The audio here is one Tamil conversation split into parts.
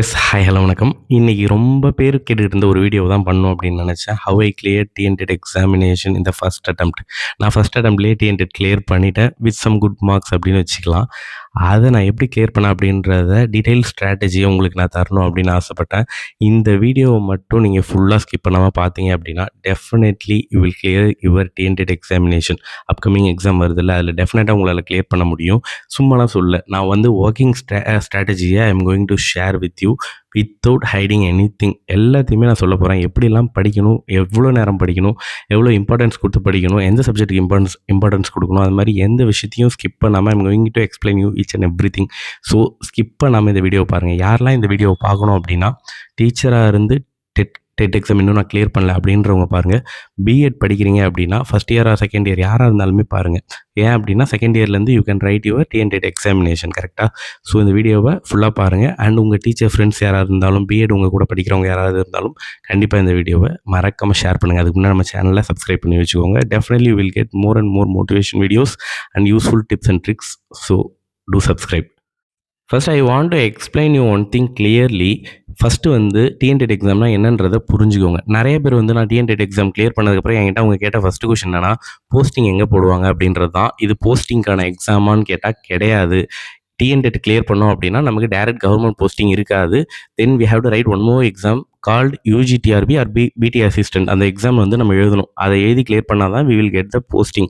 ஹாய் ஹலோ வணக்கம். இன்னைக்கு ரொம்ப பேர் கேட்டுட்டு இருந்த ஒரு வீடியோ தான் பண்ணணும் அப்படின்னு நினச்சேன். How I clear TNTET examination இந்த ஃபர்ஸ்ட் அட்டெம்ப்ட். நான் ஃபர்ஸ்ட் அட்டெம்ப்ட்லேயே டிஎன்டெட் கிளியர் பண்ணிட்டேன் வித் சம் குட் மார்க்ஸ் அப்படின்னு வச்சுக்கலாம். அதை நான் எப்படி கிளியர் பண்ணேன் அப்படின்றத டீட்டெயில் ஸ்ட்ராட்டஜியை உங்களுக்கு நான் தரணும் அப்படின்னு ஆசைப்பட்டேன். இந்த வீடியோவை மட்டும் நீங்கள் ஃபுல்லாக ஸ்கிப் பண்ணாமல் பார்த்தீங்க அப்படின்னா definitely you will clear your TNTET examination. Upcoming exam வருதுல்ல, அதில் டெஃபினட்டாக உங்களால் கிளியர் பண்ண முடியும். சும்மாலாம் சொல்ல, நான் வந்து ஒர்க்கிங் ஸ்ட்ராட்டஜியை I am going to share with you without hiding anything. எல்லாத்தையுமே நான் சொல்ல போகிறேன். எப்படிலாம் படிக்கணும், எவ்வளோ நேரம் படிக்கணும், எவ்வளோ இம்பார்ட்டன்ஸ் கொடுத்து படிக்கணும், எந்த சப்ஜெக்ட்டுக்கு இம்பார்ட்டன்ஸ் கொடுக்கணும், அது மாதிரி எந்த விஷயத்தையும் ஸ்கிப் பண்ணாமல் I'm going to explain you each and everything. So skip பண்ணாமல் இந்த வீடியோ பாருங்கள். யாரெல்லாம் இந்த வீடியோவை பார்க்கணும் அப்படின்னா, டீச்சராக இருந்து டெட் எக்ஸாம் இன்னும் நான் கிளியர் பண்ணல அப்படின்றவங்க பாருங்கள். பிஎட் படிக்கிறீங்க அப்படின்னா first year or second year யாராக இருந்தாலுமே பாருங்கள். ஏன் அப்படின்னா செகண்ட் இயர்லேருந்து you can write your TNTET examination கரெக்டாக. ஸோ இந்த வீடியோவை ஃபுல்லாக பாருங்கள். அண்ட் உங்கள் டீச்சர் ஃப்ரெண்ட்ஸ் யாராவது இருந்தாலும், பிஎட் உங்கள் கூட படிக்கிறவங்க யாராவது இருந்தாலும் கண்டிப்பாக இந்த வீடியோவை மறக்காமல் ஷேர் பண்ணுங்கள். அதுக்கு முன்னாடி நம்ம சேனலில் சப்ஸ்கிரைப் பண்ணி வச்சுக்கோங்க. Definitely you will get more and more motivation videos and useful tips and tricks. So two subscribe. First I want to explain you one thing clearly. First வந்து டிஎன்டெட் எக்ஸாம்னா என்னன்றதை புரிஞ்சுக்கோங்க. நிறைய பேர் வந்து நான் டிஎன்டெட் எக்ஸாம் கிளியர் பண்ணதுக்கப்புறம் என்கிட்ட அவங்க கேட்ட ஃபஸ்ட்டு கொஸ்டின் என்னன்னா, போஸ்டிங் எங்கே போடுவாங்க அப்படின்றது தான். இது போஸ்டிங்கான எக்ஸாமான்னு கேட்டால் கிடையாது. டிஎன்டெட் கிளியர் பண்ணோம் அப்படின்னா நமக்கு டைரக்ட் கவர்மெண்ட் போஸ்டிங் இருக்காது. Then we have to write one more exam called UG TRB or BT assistant. அந்த எக்ஸாம் வந்து நம்ம எழுதணும். அதை எழுதி கிளியர் பண்ணால் தான் we will get the posting.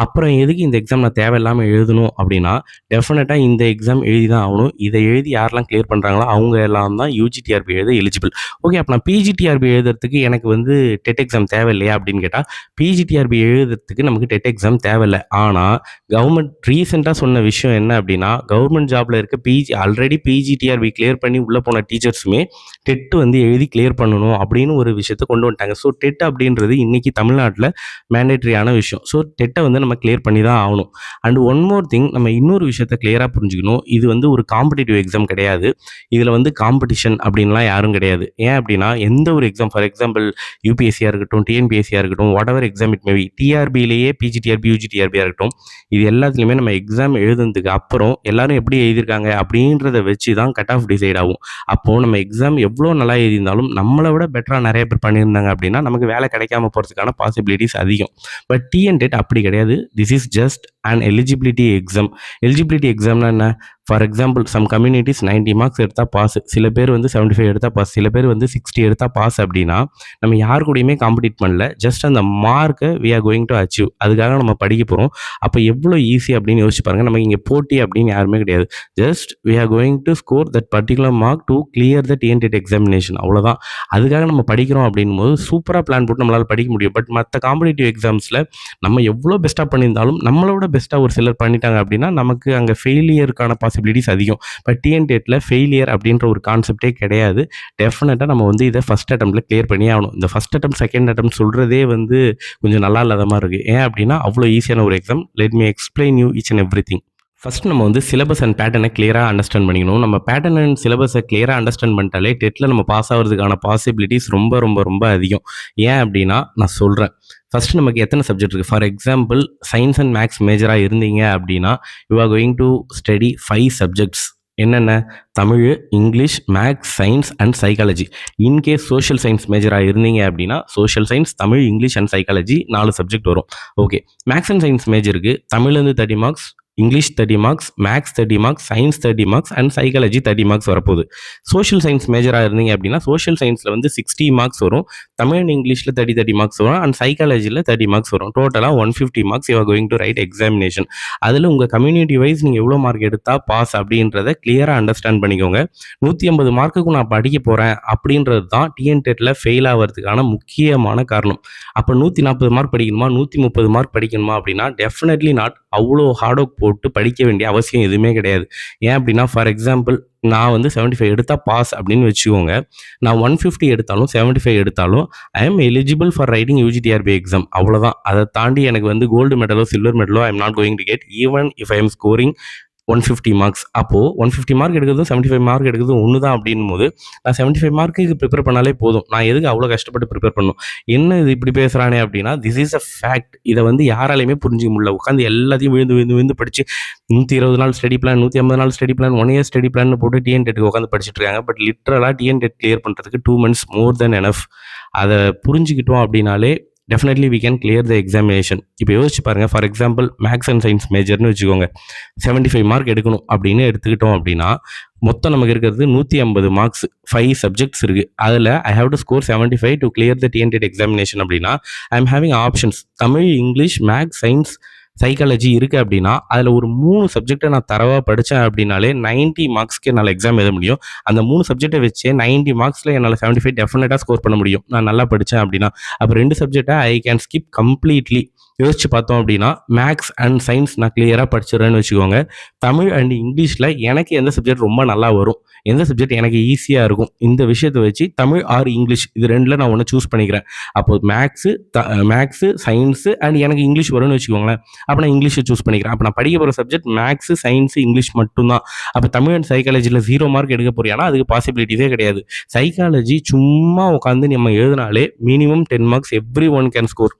அப்புறம் எதுக்கு இந்த எக்ஸாம் நான் தேவையில்லாமல் எழுதணும் அப்படின்னா, டெஃபினட்டாக இந்த எக்ஸாம் எழுதி தான் ஆகணும். இதை எழுதி யாரெல்லாம் கிளியர் பண்ணுறாங்களோ அவங்க எல்லாம் தான் யூஜிடிஆர்பி எழுத எலிஜிபிள். ஓகே, அப்போ நான் பிஜிடிஆர்பி எழுதுறதுக்கு எனக்கு வந்து டெட் எக்ஸாம் தேவையில்லையா அப்படின்னு கேட்டால், பிஜிடிஆர்பி எழுதுறதுக்கு நமக்கு டெட் எக்ஸாம் தேவையில்லை. ஆனால் கவர்மெண்ட் ரீசெண்டாக சொன்ன விஷயம் என்ன அப்படின்னா, கவர்மெண்ட் ஜாபில் இருக்க ஆல்ரெடி பிஜிடிஆர்பி கிளியர் பண்ணி உள்ளே போன டீச்சர்ஸுமே டெட் வந்து எழுதி கிளியர் பண்ணணும் அப்படின்னு ஒரு விஷயத்தை கொண்டு வந்துட்டாங்க. ஸோ டெட் அப்படின்றது இன்றைக்கி தமிழ்நாட்டில் மேண்டேட்ரியான விஷயம். ஸோ டெட்டை வந்து நம்ம கிளியர் பண்ணி தான் ஆகணும். அண்ட் ஒன் மோர் திங், நம்ம இன்னொரு விஷயத்தை கிளியராக புரிஞ்சுக்கணும். இது வந்து ஒரு காம்படிட்டிவ் எக்ஸாம் கிடையாது. இதில் வந்து காம்படிஷன் அப்படின்லாம் யாரும் கிடையாது. ஏன் அப்படின்னா, எந்த ஒரு எக்ஸாம், ஃபார் எக்ஸாம்பிள் யூபிஎஸ்சியாக இருக்கட்டும், டிஎன்பிஎஸ்சியாக இருக்கட்டும், whatever exam it may be, டிஆர்பியிலேயே பிஜிடிஆர்பி யூஜிடிஆர்பியாக இருக்கட்டும், இது எல்லாத்துலேயுமே நம்ம எக்ஸாம் எழுதுனதுக்கு அப்புறம் எல்லாரும் எப்படி எழுதியிருக்காங்க அப்படின்றத வச்சு தான் கட் ஆஃப் டிசைட் ஆகும். அப்போது நம்ம எக்ஸாம் எவ்வளோ நல்லா எழுதியிருந்தாலும் நம்மளை விட பெட்டராக நிறைய பேர் பண்ணியிருந்தாங்க அப்படின்னா நமக்கு வேலை கிடைக்காம போகிறதுக்கான பாசிபிலிட்டிஸ் அதிகம். பட் டிஎன்டெட் அப்படி கிடையாது. This is just and eligibility exam. Eligibility எக்ஸாம்னா என்ன? For example some communities 90 marks எடுத்தால் பாஸ், சில பேர் வந்து 75 எடுத்தால் பாஸ், சில பேர் வந்து 60 எடுத்தால் பாஸ். அப்படின்னா நம்ம யார் கூடயுமே காம்படிட் பண்ணல. ஜஸ்ட் அந்த மார்க்கை we are going to achieve. அதுக்காக நம்ம படிக்க போகிறோம். அப்போ எவ்வளோ ஈஸி அப்படின்னு யோசிச்சு பாருங்கள். நமக்கு இங்கே போட்டி அப்படின்னு யாருமே கிடையாது. Just we are going to score that particular mark to clear the TNTET examination. அவ்வளோதான். அதுக்காக நம்ம படிக்கிறோம் அப்படின்னும் போது சூப்பராக பிளான் போட்டு நம்மளால் படிக்க முடியும். பட் மற்ற காம்படிட்டிவ் எக்ஸாம்ஸில் நம்ம எவ்வளோ பெஸ்ட்டாக பண்ணியிருந்தாலும் நம்மளோட பெஸ்ட்டாக ஒரு சிலர் பண்ணிட்டாங்க அப்படின்னா நமக்கு அங்கே ஃபெயிலியருக்கான பாசிபிலிட்டிஸ் அதிகம். பட் டிஎன்டெட்டில் ஃபெயிலியர் அப்படின்ற ஒரு கான்செப்டே கிடையாது. டெஃபினட்டாக நம்ம வந்து இதை ஃபஸ்ட் அட்டெம்ப்டில் கிளியர் பண்ணி ஆகணும். இந்த ஃபஸ்ட் அட்டெம்ப்ட் செகண்ட் அட்டெம்ப்ட் சொல்கிறதே வந்து கொஞ்சம் நல்லா இல்லாத மாதிரி இருக்குது. ஏன் அப்படின்னா அவ்வளோ ஈஸியான ஒரு exam. Let me explain you each and everything. First நம்ம வந்து சிலபஸ் அண்ட் பேட்டர்னை கிளியராக அண்டர்ஸ்டாண்ட் பண்ணிக்கணும். நம்ம பேட்டர்ன் அண்ட் சிலபஸை கிளியராக அண்டர்ஸ்டாண்ட் பண்ணிட்டாலே டெட்டில் நம்ம பாஸ் ஆகிறதுக்கான பாசிபிலிட்டிஸ் ரொம்ப ரொம்ப ரொம்ப அதிகம். ஏன் அப்படின்னா நான் சொல்கிறேன். ஃபஸ்ட்டு நமக்கு எத்தனை சப்ஜெக்ட் இருக்குது? For example science and maths மேஜராக இருந்தீங்க அப்படின்னா you are going to study 5 subjects. என்னென்ன? Tamil, English, maths, science and psychology. In case social science மேஜராக இருந்தீங்க அப்படின்னா social science, Tamil, English and psychology 4 subject வரும். ஓகே, மேக்ஸ் அண்ட் சயின்ஸ் மேஜருக்கு தமிழ்லேருந்து 30 marks, English 30 marks, maths 30 marks, science 30 marks and psychology 30 marks வரப்போகுது. சோஷியல் சயின்ஸ் மேஜராக இருந்தீங்க அப்படின்னா சோஷியல் சயின்ஸில் வந்து 60 மார்க்ஸ் வரும், தமிழ் அண்ட் இங்கிலீஷில் 30 மார்க்ஸ் வரும் அண்ட் சைக்காலஜியில் 30 மார்க்ஸ் வரும். டோட்டலாக 150 marks you are going to write examination. அதில் உங்கள் கம்யூனிட்டி வைஸ் நீங்கள் எவ்வளோ மார்க் எடுத்தால் பாஸ் அப்படின்றத கிளியராக அண்டர்ஸ்டாண்ட் பண்ணிக்கோங்க. 150 மார்க்குக்கும் நான் படிக்க போகிறேன் அப்படின்றது தான் டிஎன்டெட்டில் ஃபெயில் ஆகிறதுக்கான முக்கியமான காரணம். அப்போ 140 மார்க் படிக்கணுமா, 130 மார்க் படிக்கணுமா அப்படின்னா டெஃபினெட்லி நாட். அவ்வளோ ஹார்ட் ஒர்க் போட்டு படிக்க வேண்டிய அவசியம் எதுவுமே கிடையாது. ஏன் அப்படின்னா ஃபார் எக்ஸாம்பிள் நான் வந்து 75 எடுத்தால் பாஸ் அப்படின்னு வச்சுக்கோங்க. நான் 150 எடுத்தாலும் 75 எடுத்தாலும் I am eligible for writing UGTRB exam. அவ்வளோதான். அதை தாண்டி எனக்கு வந்து கோல்டு மெடலோ சில்வர் மெடலோ I am not going to get even if I am scoring 150 marks. அப்போது 150 மார்க் எடுக்கிறதும் 75 மார்க் எடுக்கிறதும் ஒன்று தான் அப்படின்னும் போது நான் 75 மார்க்குக்கு ப்ரிப்பேர் பண்ணாலே போதும். நான் எதுக்கு அவ்வளோ கஷ்டப்பட்டு ப்ரிப்பேர் பண்ணணும்? என்ன இது இப்படி பேசுகிறானே அப்படின்னா, திஸ் இஸ் அ ஃபேக்ட். இதை வந்து யாராலையுமே புரிஞ்சிக்க முடியல. உட்காந்து எல்லாத்தையும் விழுந்து விழுந்து விழுந்து படித்து 120 நாள் ஸ்டடி பிளான், 150 நாள் study plan, 1 year study plan போட்டு டிஎன்டெட்டுக்கு உட்காந்து படிச்சுட்டு இருக்காங்க. பட் லிட்ரலாக டிஎன்டெட் கிளியர் பண்ணுறதுக்கு 2 months மோர் தென் எனஃப். அதை புரிஞ்சுக்கிட்டோம் அப்படின்னாலே definitely we can clear the examination. இப்போ யோசிச்சு பாருங்கள், for example maths and science மேஜர்னு வச்சுக்கோங்க, 75 மார்க் எடுக்கணும் அப்படின்னு எடுத்துக்கிட்டோம் அப்படின்னா மொத்தம் நமக்கு இருக்கிறது 150 மார்க்ஸ், 5 சப்ஜெக்ட்ஸ் இருக்குது. அதில் I have to score 75 to clear the TNTET examination அப்படின்னா I am having options. Tamil, English, maths, science, psychology இருக்குது அப்படின்னா அதில் ஒரு 3 சப்ஜெக்டை நான் தரவாக படித்தேன் அப்படின்னாலே 90 மார்க்ஸ்க்கு என்னால் எக்ஸாம் எழுத முடியும். அந்த 3 சப்ஜெக்டை வச்சே 90 மார்க்ஸில் என்னால் 75 டெஃபினட்டாக ஸ்கோர் பண்ண முடியும், நான் நல்லா படித்தேன் அப்படின்னா. அப்போ 2 சப்ஜெக்டை ஐ கேன் ஸ்கிப் கம்ப்ளீட்லி. யோசிச்சு பார்த்தோம் அப்படின்னா மேக்ஸ் அண்ட் சயின்ஸ் நான் கிளியராக படிச்சிடறேன்னு வச்சுக்கோங்க. தமிழ் அண்ட் இங்கிலீஷில் எனக்கு எந்த சப்ஜெக்ட் ரொம்ப நல்லா வரும், எந்த சப்ஜெக்ட் எனக்கு ஈஸியாக இருக்கும், இந்த விஷயத்தை வச்சு தமிழ் ஆர் இங்கிலீஷ் இது ரெண்டில் நான் ஒன்று சூஸ் பண்ணிக்கிறேன். அப்போது மேக்ஸு சயின்ஸு அண்ட் எனக்கு இங்கிலீஷ் வரும்னு வச்சுக்கோங்களேன். அப்போ நான் இங்கிலீஷை சூஸ் பண்ணிக்கிறேன். அப்போ நான் படிக்க போகிற சப்ஜெக்ட் மேக்ஸு, சயின்ஸு, இங்கிலீஷ் மட்டும்தான். அப்போ தமிழ் அண்ட் சைக்காலஜியில் 0 மார்க் எடுக்க போறியானா அதுக்கு பாசிபிலிட்டிஸே கிடையாது. சைக்காலஜி சும்மா உட்காந்து நம்ம எழுதினாலே minimum 10 marks everyone can score.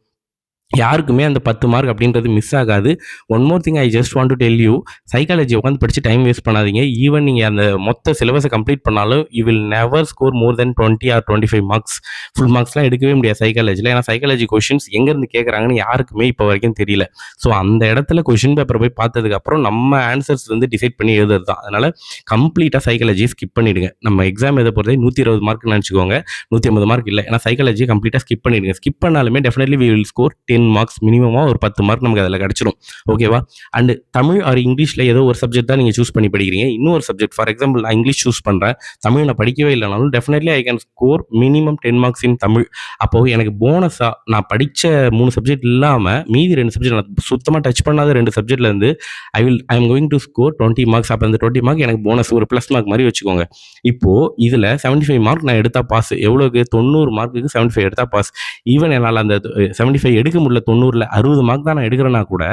யாருக்குமே அந்த 10 மார்க் அப்படின்றது மிஸ் ஆகாது. One more thing I just want to tell you, psychology உட்காந்து படித்து டைம் வேஸ்ட் பண்ணாதீங்க. ஈவன் நீங்கள் அந்த மொத்த சிலபஸை கம்ப்ளீட் பண்ணாலும் you will never score more than 20 or 25 marks. Full மார்க்ஸ்லாம் எடுக்கவே முடியாது சைக்காலஜியில். ஏன்னா சைக்காலஜி கொஷின்ஸ் எங்கேருந்து கேட்குறாங்கன்னு யாருக்குமே இப்போ வரைக்கும் தெரியல. ஸோ அந்த இடத்துல கொஷின் பேப்பரை போய் பார்த்ததுக்கப்புறம் நம்ம ஆன்சர்ஸ் வந்து டிசைட் பண்ணி எழுதுறது தான். அதனால் கம்ப்ளீட்டாக சைக்காலஜியை ஸ்கிப் பண்ணிவிடுங்க. நம்ம எக்ஸாம் எழுத போகிறதே 120 மார்க் நினச்சிக்கோங்க, 150 மார்க் இல்லை. ஏன்னா சைக்காலஜியை கம்ப்ளீட்டாக ஸ்கிப் பண்ணிவிடுங்க. ஸ்கிப் பண்ணாலுமே definitely we will score 10 marks, மினிமமாக ஒரு 10 மார்க் நமக்கு அதில் கிடச்சிடும். ஓகேவா? அண்டு தமிழ் ஆர் இங்கிலீஷில் ஏதோ ஒரு சப்ஜெக்ட் தான் நீங்கள் சூஸ் பண்ணி படிக்கிறீங்க. இன்னொரு சப்ஜெக்ட் ஃபார் எக்ஸாம்பிள் நான் இங்கிலீஷ் சூஸ் பண்ணுறேன், தமிழ் நான் படிக்கவே இல்லைனாலும் definitely I can score minimum 10 marks in Tamil. அப்போது எனக்கு போனஸாக நான் படித்த 3 சப்ஜெக்ட் இல்லாமல் மீதி 2 சப்ஜெக்ட் நான் சுத்தமாக டச் பண்ணாத 2 சப்ஜெக்ட்லேருந்து I am going to score 20 marks. அப்போ அந்த 20 மார்க் எனக்கு போனஸ், ஒரு ப்ளஸ் மார்க் மாதிரி வச்சுக்கோங்க. இப்போது இதில் 75 மார்க் நான் எடுத்தால் பாஸ். எவ்வளோக்கு? 90 மார்க்குக்கு 75 எடுத்தால் பாஸ். ஈவன் என்னால் அந்த 75 எடுக்க முடியல, 90ல் 60 மார்க் தான் நான் எடுக்கிறேன்னா கூட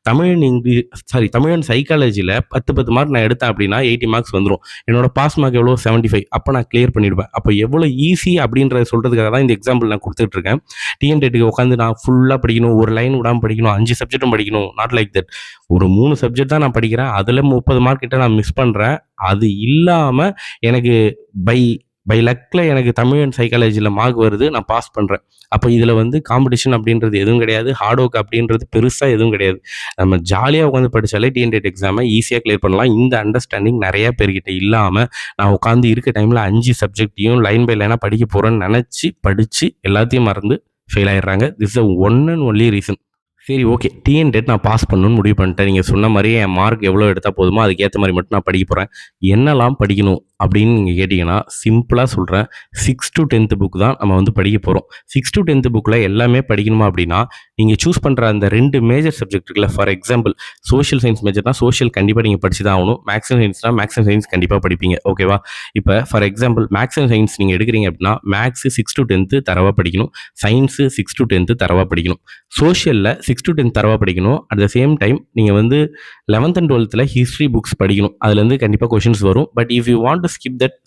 தமிழ் அண்ட் சைக்காலஜியில் 10 மார்க் நான் எடுத்தேன் அப்படின்னா 80 மார்க்ஸ் வந்துடும். என்னோட பாஸ் மார்க் எவ்வளோ? 75. அப்போ நான் கிளியர் பண்ணிடுவேன். அப்போ எவ்வளோ ஈஸி அப்படின்றத சொல்கிறதுக்காக தான் இந்த எக்ஸாம்பிள் நான் கொடுத்துட்ருக்கேன். டிஎன்டெட்டுக்கு உட்காந்து நான் ஃபுல்லாக படிக்கணும், ஒரு லைன் விடாமல் படிக்கணும், 5 சப்ஜெக்டும் படிக்கணும், நாட் லைக் தட். ஒரு 3 சப்ஜெக்ட் தான் நான் படிக்கிறேன், அதில் 30 மார்க் கிட்ட நான் மிஸ் பண்ணுறேன். அது இல்லாமல் எனக்கு பை லக்கில் எனக்கு தமிழ் அண்ட் சைக்காலஜியில் மார்க் வருது, நான் பாஸ் பண்ணுறேன். அப்போ இதில் வந்து காம்படிஷன் அப்படின்றது எதுவும் கிடையாது, ஹார்ட் ஒர்க் அப்படின்றது பெருசாக எதுவும் கிடையாது. நம்ம ஜாலியாக உட்காந்து படித்தாலே டிஎன்டெட் எக்ஸாமை ஈஸியாக கிளியர் பண்ணலாம். இந்த அண்டர்ஸ்டாண்டிங் நிறைய பேர்கிட்ட இல்லாமல் நான் உட்காந்து இருக்க டைமில் 5 சப்ஜெக்டையும் லைன் பை லைனாக படிக்க போகிறேன்னு நினச்சி படித்து எல்லாத்தையும் மறந்து ஃபெயில் ஆகிடுறாங்க. This is one and only reason. சரி, ஓகே, டிஎன்டெட் நான் பாஸ் பண்ணணும்னு முடிவு பண்ணிட்டேன். நீங்கள் சொன்ன மாதிரியே என் மார்க் எவ்வளோ எடுத்தால் போதுமோ அதுக்கேற்ற மாதிரி மட்டும் நான் படிக்க போகிறேன். என்னெல்லாம் படிக்கணும் அப்படின்னு நீங்கள் கேட்டிங்கன்னா சிம்பிளாக சொல்கிறேன். 6 to 10th புக் தான் நம்ம வந்து படிக்க போகிறோம். 6 to 10th புக்கில் எல்லாமே படிக்கணுமா அப்படின்னா நீங்கள் சூஸ் பண்ணுற அந்த 2 மேஜர் சப்ஜெக்ட் இருக்குல்ல, ஃபார் எக்ஸாம்பிள் சோஷியல் சயின்ஸ் மேஜர்னா சோஷியல் கண்டிப்பாக நீங்கள் படிச்சு தான் ஆகணும். மேக்ஸ் அண்ட் சயின்ஸ்னா மேக்ஸ் அண்ட் சயின்ஸ் கண்டிப்பாக படிப்பீங்க. ஓகேவா? இப்போ for example maths and science நீங்கள் எடுக்கிறீங்க அப்படின்னா மேக்ஸு 6 to 10th தரவாக படிக்கணும், சயின்ஸு 6 to 10th தரவாக படிக்கணும், சோஷியலில் 6 to 10th தரவாக படிக்கணும். அட் த சேம் டைம் நீங்கள் வந்து 11th and 12th history books படிக்கணும். அதுலேருந்து கண்டிப்பாக கொஷின்ஸ் வரும். But if you want to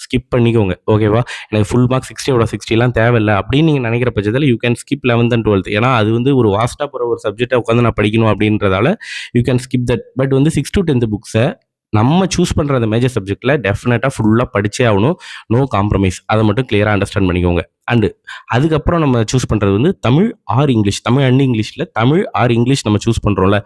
skip பண்ணிக்கோங்க. ஓகேவா? எனக்கு ஃபுல் மார்க் 60 60லாம் தேவையில்லை அப்படின்னு நீங்கள் நினைக்கிற பட்சத்தில் you can skip 11th and 12th. ஏன்னா அது வந்து ஒரு வாஸ்ட்டாக போகிற ஒரு சப்ஜெக்டை உட்காந்து நான் படிக்கணும் அப்படின்றதால you can skip that. But வந்து 6 to 10th புக்ஸை நம்ம சூஸ் பண்ணுற அந்த மேஜர் சப்ஜெக்டில் டெஃபினட்டாக ஃபுல்லாக படித்தே ஆகணும். No compromise. அதை மட்டும் கிளியராக அண்டர்ஸ்டாண்ட் பண்ணிக்கோங்க. அண்டு அதுக்கப்புறம் நம்ம சூஸ் பண்ணுறது வந்து Tamil R English. Tamil and இங்கிலீஷில் தமிழ் ஆர் இங்கிலீஷ் நம்ம சூஸ் பண்ணுறோம்ல,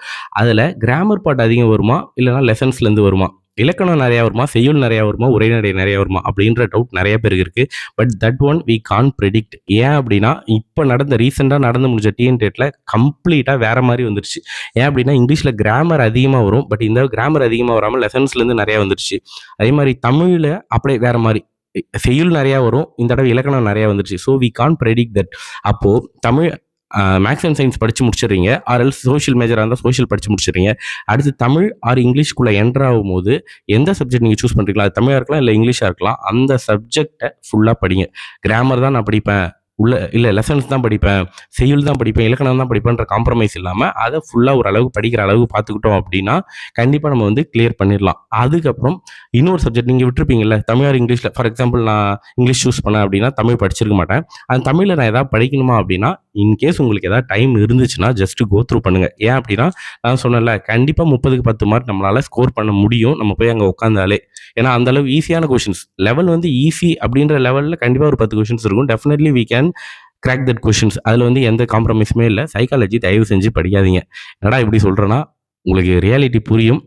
அதில் கிராமர் பார்ட் அதிகம் வருமா, இல்லைனா லெசன்ஸ்லேருந்து வருமா, இலக்கணம் நிறையா வருமா, செய்யுள் நிறையா வருமா, உரைநடை நிறையா வருமா அப்படின்ற டவுட் நிறைய பேருக்கு இருக்குது. But that one we can't predict. ஏன் அப்படின்னா இப்போ ரீசெண்டாக நடந்து முடிஞ்ச டிஎன்டெட்டில் கம்ப்ளீட்டாக வேறு மாதிரி வந்துருச்சு. ஏன் அப்படின்னா இங்கிலீஷில் கிராமர் அதிகமாக வரும், பட் இந்த கிராமர் அதிகமாக வராமல் லெசன்ஸ்லேருந்து நிறையா வந்துருச்சு. அதே மாதிரி தமிழில் அப்படியே வேறு மாதிரி செய்யுள் நிறையா வரும், இந்த தடவை இலக்கணம் நிறையா வந்துருச்சு. So we can't predict that. அப்போது தமிழ் மேக்ஸ் அண்ட் சயின்ஸ் படித்து முடிச்சிடுறீங்க, ஆர் எல்ஸ் சோஷியல் மேஜராக இருந்தால் சோஷியல் படித்து முடிச்சிடுறீங்க. அடுத்து தமிழ் ஆர் இங்கிலீஷ்குள்ளே என்டர் ஆகும்போது எந்த சப்ஜெக்ட் நீங்கள் சூஸ் பண்ணுறீங்களா, அது தமிழாக இருக்கலாம் இல்லை இங்கிலீஷாக இருக்கலாம், அந்த சப்ஜெக்டை ஃபுல்லாக படிங்க. கிராமர் தான் நான் படிப்பேன், இல்ல லெசன்ஸ் தான் படிப்பேன், செய்யுள் தான் படிப்பேன், இலக்கணம் தான் படிப்பேன்ற காம்ப்ரமைஸ் இல்லாம, அத ஃபுல்லா ஓரளவுக்கு படிக்கிற அளவுக்கு பார்த்துக்கிட்டோம் அப்படின்னா, கண்டிப்பா நம்ம வந்து கிளியர் பண்ணிடலாம். அதுக்கப்புறம் இன்னொரு சப்ஜெக்ட் நீங்க விட்டுருப்பீங்கல்ல, தமிழ் ஆர் இங்கிலீஷ்ல ஃபார் எக்ஸாம்பிள் நான் இங்கிலீஷ் சூஸ் பண்ணேன் அப்படின்னா, தமிழ் படிச்சிருக்க மாட்டேன். அந்த தமிழ்ல நான் ஏதாவது படிக்கணுமா அப்படின்னா, இன்கேஸ் உங்களுக்கு ஏதாவது டைம் இருந்துச்சுன்னா, ஜஸ்ட் கோ த்ரூ பண்ணுங்க. ஏன் அப்படின்னா, நான் சொன்னேன்ல, கண்டிப்பா 30க்கு 10 மார்க் நம்மளால ஸ்கோர் பண்ண முடியும். நம்ம போய் அங்க உட்காந்தாலே. ஏன்னா, அந்த அளவு ஈஸியான கொஸ்டின்ஸ். லெவல் வந்து ஈஸி அப்படின்ற லெவல்ல கண்டிப்பா ஒரு 10 கொஸ்டின்ஸ் இருக்கும். Definitely we can crack that questions. அதில வந்து எந்த காம்ப்ரமைஸுமே இல்ல. சைக்காலஜி தயவு செஞ்சு படிக்காதீங்க. என்னடா இப்படி சொல்றேன்னா, உங்களுக்கு ரியாலிட்டி புரியும்.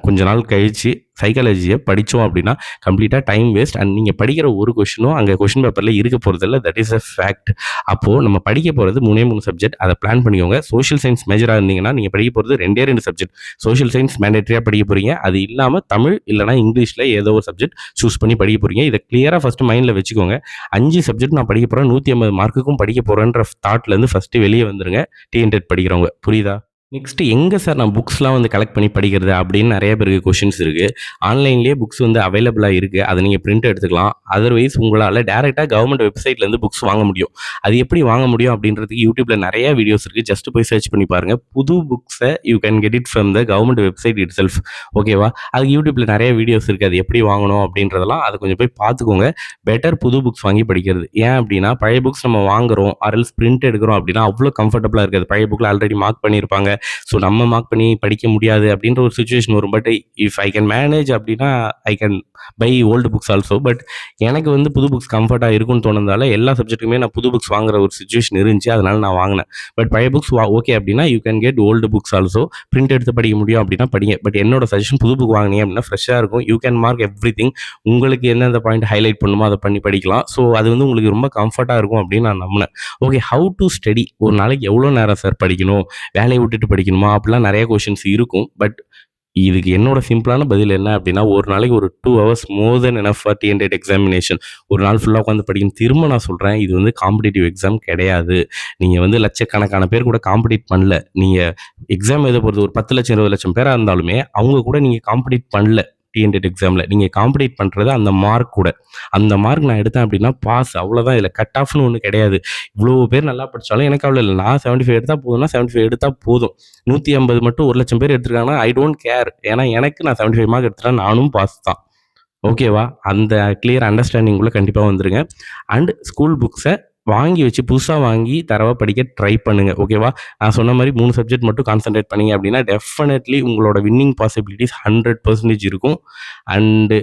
கொஞ்ச நாள் கழிச்சு சைக்காலஜிய படிச்சோம் அப்படின்னா, கம்ப்ளீட்டா டைம் வேஸ்ட். அண்ட் நீங்க படிக்கிற ஒரு கொஸ்டினும் அங்க கொஸ்டின் பேப்பர்ல இருக்க போறதில்ல. That is a fact. அப்போ நம்ம படிக்க போறது 3 சப்ஜெக்ட். அத பிளான் பண்ணிக்கோங்க. சோஷியல் சயின்ஸ் மேஜரா இருந்தீங்கன்னா, நீங்க படிக்க போறது 2 சப்ஜெக்ட். சோஷியல் சயின்ஸ் மேண்டேட்டரியா படிக்க போறீங்க. அது இல்லாம தமிழ் இல்லன்னா இங்கிலீஷ்ல ஏதோ ஒரு சப்ஜெக்ட் சூஸ் பண்ணி படிக்க போறீங்க. இத கிளியரா ஃபர்ஸ்ட் மைண்ட்ல வச்சுக்கோங்க. 5 சப்ஜெக்ட் நான் படிக்க போறேன். 150 மார்க்குக்கும் படிக்க போறேன்ற தாட்ல இருந்து ஃபர்ஸ்ட் வெளிய வந்துருங்க. டிஎன்டெட் படிக்கிறவங்க. புரியுதா? நெக்ஸ்ட் எங்க சார் நான் புக்ஸ்லாம் வந்து கலெக்ட் பண்ணி படிக்கிறது அப்படின்னு நெறைய பேருக்கு கொஸ்டின்ஸ் இருக்கு. ஆன்லைன்லேயே புக்ஸ் வந்து அவைலபிளா இருக்கு. அத நீங்க பிரிண்ட் எடுத்துக்கலாம். அதர்வைஸ் உங்களால டைரக்ட்டா கவர்ன்மெண்ட் வெப்சைட்ல இருந்து புக்ஸ் வாங்க முடியும். அது எப்படி வாங்க முடியும் அப்படின்றதுக்கு YouTubeல நெறைய வீடியோஸ் இருக்கு. ஜஸ்ட் போய் சர்ச் பண்ணி பாருங்க. புது புக்ஸ you can get it from the government website itself. ஓகேவா? அதுக்கு YouTubeல நெறைய வீடியோஸ் இருக்கு. அது எப்படி வாங்கணும் அப்படின்றதெல்லாம் அத கொஞ்சம் போய் பார்த்துக்கோங்க. பெட்டர் புது புக்ஸ் வாங்கி படிக்கிறது. ஏன் அப்படின்னா, பழைய புக்ஸ் நம்ம வாங்குறோம் ஆர் எல்ஸ் பிரிண்ட் எடுக்கிறோம் அப்படின்னா, அவ்வளோ கம்ஃபர்டபுளா இருக்காது. பழைய புக்ல ஆல்ரெடி மார்க் பண்ணியிருப்பாங்க. ஸோ நம்ம மார்க் பண்ணி படிக்க முடியாது அப்படின்ற ஒரு சிச்சுவேஷன் வரும். But if I can manage அப்படின்னா I can buy old books also. But எனக்கு வந்து புது புக்ஸ் கம்ஃபர்ட்டாக இருக்கும்னு தோணுனதால எல்லா சப்ஜெக்ட்டுக்குமே நான் புது புக்ஸ் வாங்குற ஒரு சிச்சுவேஷன் இருந்துச்சு. அதனால நான் வாங்கினேன். பட் பழைய புக்ஸ் ஓகே அப்படின்னா you can get old books also. Print எடுத்து படிக்க முடியும் அப்படின்னா படிங்க. பட் என்னோட சஜஷன் புது புக் வாங்கினீங்க அப்படின்னா ஃப்ரெஷ்ஷாக இருக்கும். You can mark everything. உங்களுக்கு எந்தெந்த பாயிண்ட் ஹைலைட் பண்ணுமோ அதை பண்ணி படிக்கலாம். ஸோ அது வந்து உங்களுக்கு ரொம்ப கம்ஃபர்ட்டாக இருக்கும் அப்படின்னு நான் நம்பினேன். Okay, how to study? ஒரு நாளைக்கு எவ்வளோ நேரம் சார் படிக்கணும்? வேலையை விட்டுட்டு படிக்கணுமா? அப்படிலாம் நிறைய கொஷின்ஸ் இருக்கும். பட் இதுக்கு என்னோட சிம்பிளான பதில் என்ன அப்படின்னா, ஒரு நாளைக்கு ஒரு 2 hours more then enough for TNTET examination. ஒரு நாள் ஃபுல்லா உட்காந்து படிக்கணும். திரும்ப நான் சொல்றேன், இது வந்து காம்படிட்டிவ் எக்ஸாம் கிடையாது. நீங்க வந்து லட்சக்கணக்கான பேர் கூட காம்படிட் பண்ணல. நீங்க எக்ஸாம் எழுத போறது ஒரு 10 லட்சம் 20 லட்சம் பேரா இருந்தாலுமே, அவங்க கூட நீங்க காம்படிட் பண்ணல. டிஎன்டெட் எக்ஸாம்ல நீங்க காம்படிட் பண்றது அந்த மார்க் கூட. அந்த மார்க் நான் எடுத்தேன் அப்படின்னா பாஸ், அவ்வளோதான். இதுல கட் ஆஃப்னு ஒண்ணு கிடையாது. இவ்வளோ பேர் நல்லா படிச்சாலும் எனக்கு அவ்வளோ இல்ல. நான் 75 எடுத்தா போதும்னா 75 எடுத்தா போதும். 150 மட்டும் 1,00,000 பேர் எடுத்திருக்காங்கன்னா ஐ டோன்ட் கேர். ஏன்னா எனக்கு நான் 75 மார்க் எடுத்துட்டா நானும் பாஸ் தான். ஓகேவா? அந்த கிளியர் அண்டர்ஸ்டாண்டிங்குள்ள கண்டிப்பா வந்துருங்க. அண்ட் ஸ்கூல் புக்ஸ வாங்கி வச்சு புதுசா வாங்கி தரவா படிக்க ட்ரை பண்ணுங்க. ஓகேவா? நான் சொன்ன மாரி 3 சப்ஜெக்ட் மட்டும் கான்சன்ட்ரேட் பண்ணீங்க அப்படின்னா, டெஃபினெட்லி உங்களோட வின்னிங் பாசிபிலிட்டீஸ் 100% இருக்கும். அண்ட்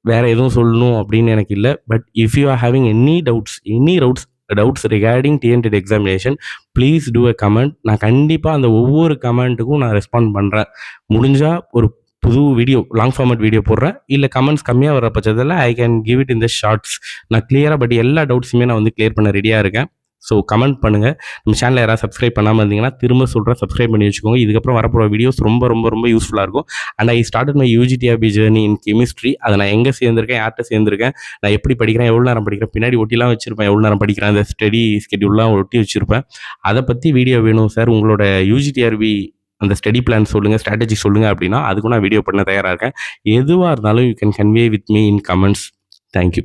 வேற எதுவும் சொல்லணும் அப்படின்னு எனக்கு இல்ல. But if you are having any doubts regarding TNTET examination, please do a comment. நான் கண்டிப்பா அந்த ஒவ்வொரு கமெண்ட்டுக்கும் நான் ரெஸ்பாண்ட் பண்றேன். முடிஞ்சா ஒரு புது வீடியோ, லாங் ஃபார்மேட் வீடியோ போடுறேன். இல்ல கமெண்ட்ஸ் கம்மியா வர பட்சத்துல I can give it in the shorts. நான் கிளியரா பட் எல்லா டவுட்ஸுமே நான் வந்து கிளியர் பண்ண ரெடியா இருக்கேன். ஸோ கமெண்ட் பண்ணுங்க. நம்ம சேனலை யாராவது சப்ஸ்கிரைப் பண்ணாமல் இருந்தீங்கன்னா திரும்ப சொல்கிறேன், சப்ஸ்கிரைப் பண்ணி வச்சுக்கோங்க. இதுக்கப்புறம் வரப்போகிற வீடியோஸ் ரொம்ப ரொம்ப ரொம்ப யூஸ்ஃபுல்லாக இருக்கும். And I started my UGTRB journey in chemistry. அதை நான் எங்கே சேர்ந்திருக்கேன், யார்கிட்ட சேர்ந்திருக்கேன், நான் எப்படி படிக்கிறேன், எவ்வளோ நேரம் படிக்கிறேன், பின்னாடி ஒட்டிலாம் வச்சிருப்பேன், எவ்வளோ நேரம் படிக்கிறேன், அந்த ஸ்டடி ஸ்கெடியூல்லாம் ஒட்டி வச்சிருப்பேன். அதை பற்றி வீடியோ வேணும் சார், உங்களோட யூஜிடிஆர்பி அந்த ஸ்டடி பிளான் சொல்லுங்கள், ஸ்ட்ராட்டஜி சொல்லுங்கள் அப்படின்னா அதுக்கும் நான் வீடியோ பண்ண தயாராக இருக்கேன். எதுவாக இருந்தாலும் you can convey with me in comments. Thank you.